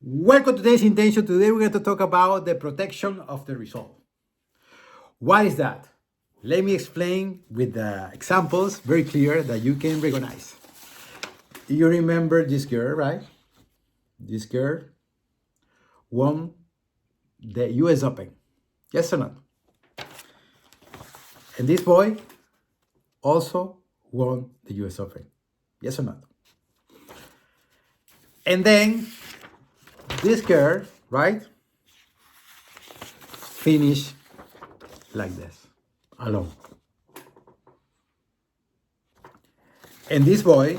Welcome to today's intention. Today we're going to talk about the protection of the result. What is that? Let me explain with the examples very clear that you can recognize. You remember this girl, right? This girl won the US Open. Yes or not? And this boy also won the US Open. Yes or not? And then this girl, right, finished like this, alone. And this boy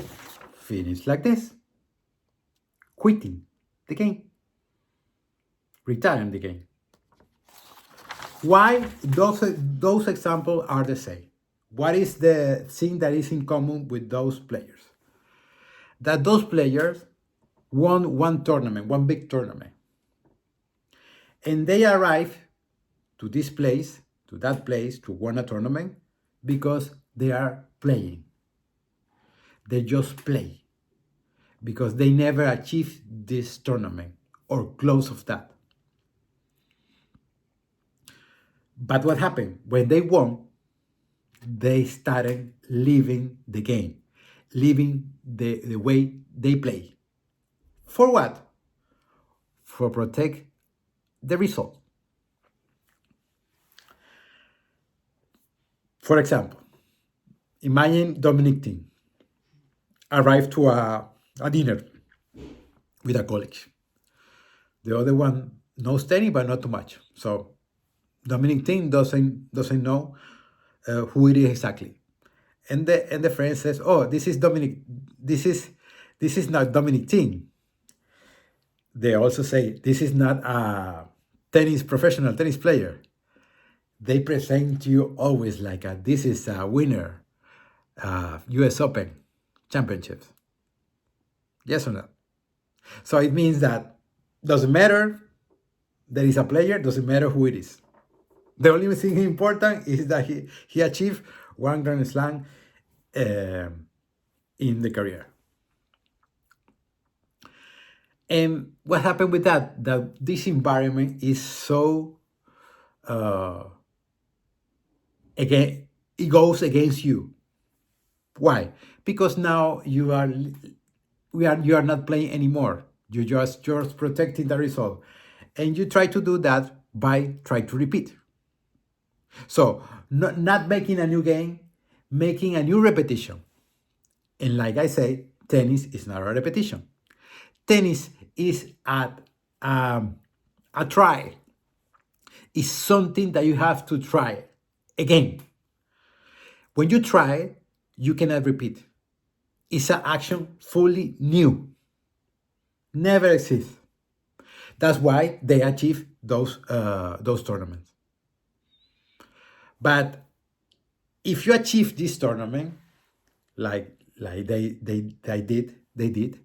finished like this, quitting the game, retiring the game. Why those examples are the same? What is the thing that is in common with those players? That those players won one tournament, one big tournament. And they arrive to this place, to that place, to win a tournament because they are playing. They just play because they never achieved this tournament or close of that. But what happened? When they won, they started living the game, living the way they play. For what? For protect the result. For example, imagine Dominic Thiem arrived to a dinner with a colleague. The other one knows tennis, but not too much. So Dominic Thiem doesn't know who it is exactly. And the friend says, "Oh, this is Dominic. This is not Dominic Thiem." They also say this is not a professional tennis player. They present you always like this is a winner, U.S. Open championships. Yes or no? So it means that doesn't matter there is a player, doesn't matter who it is. The only thing important is that he achieved one Grand Slam in the career. And what happened with that? That this environment is so again, it goes against you. Why? Because now you are not playing anymore. You're just protecting the result, and you try to do that by try to repeat. So not making a new game, making a new repetition. And like I say, tennis is not a repetition. Tennis is a try. It's something that you have to try again. When you try, you cannot repeat. It's an action fully new. Never exists. That's why they achieve those tournaments. But if you achieve this tournament, like they did,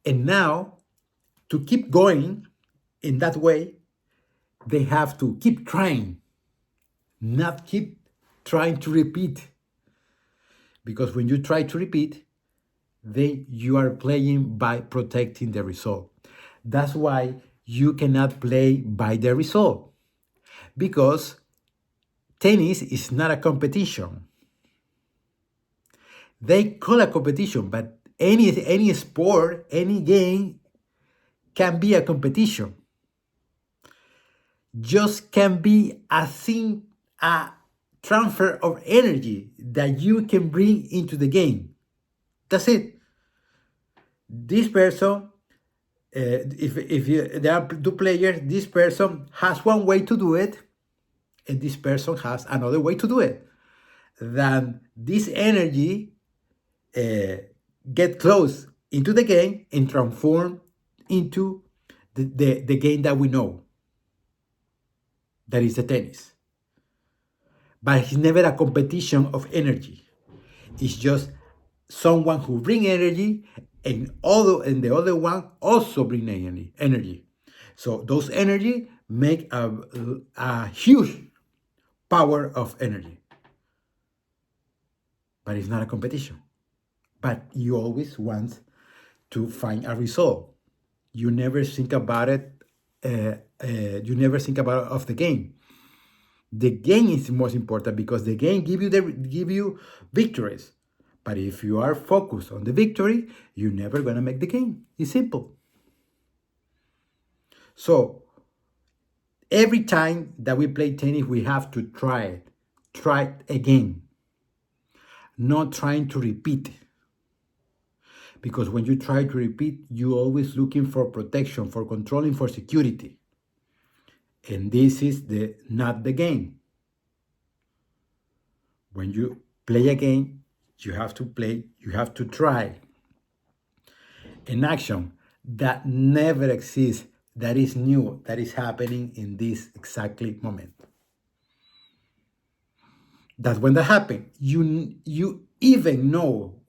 and now to keep going in that way, they have to keep trying, not keep trying to repeat. Because when you try to repeat, then you are playing by protecting the result. That's why you cannot play by the result. Because tennis is not a competition. They call a competition, but any sport, any game can be a competition. Just can be a thing, a transfer of energy that you can bring into the game. That's it. This person, if there are two players, this person has one way to do it, and this person has another way to do it. Then this energy get close into the game and transform into the game that we know. That is the tennis. But it's never a competition of energy. It's just someone who bring energy and the other one also bring energy. So those energy make a huge power of energy. But it's not a competition. But you always want to find a result. you never think about it. You never think about of the game. The game is most important because the game give you victories. But if you are focused on the victory, you're never gonna make the game. It's simple. So every time that we play tennis, we have to try it again, not trying to repeat. Because when you try to repeat, you're always looking for protection, for controlling, for security. And this is not the game. When you play a game, you have to try an action that never exists, that is new, that is happening in this exactly moment. That's when that happens. You even know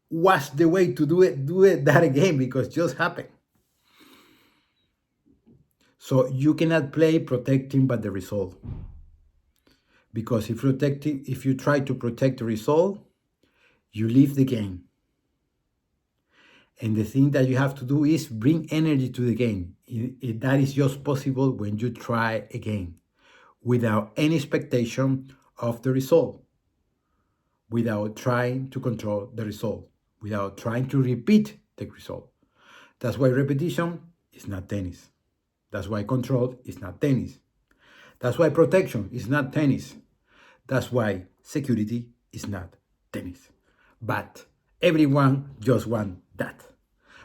what's the way to do it that again because it just happened. So you cannot play protecting but the result. Because if you try to protect the result, you leave the game. And the thing that you have to do is bring energy to the game. That is just possible when you try again, without any expectation of the result, without trying to control the result, without trying to repeat the result. That's why repetition is not tennis. That's why control is not tennis. That's why protection is not tennis. That's why security is not tennis. But everyone just wants that.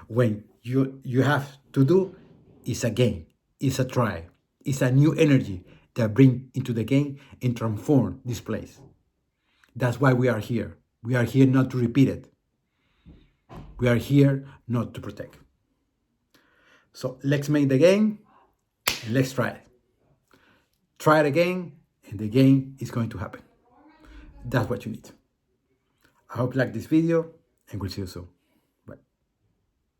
When you have to do is a game, is a try, is a new energy that bring into the game and transform this place. That's why we are here. We are here not to repeat it. We are here not to protect. So let's make the game and let's try it. Try it again and the game is going to happen. That's what you need. I hope you like this video and we'll see you soon.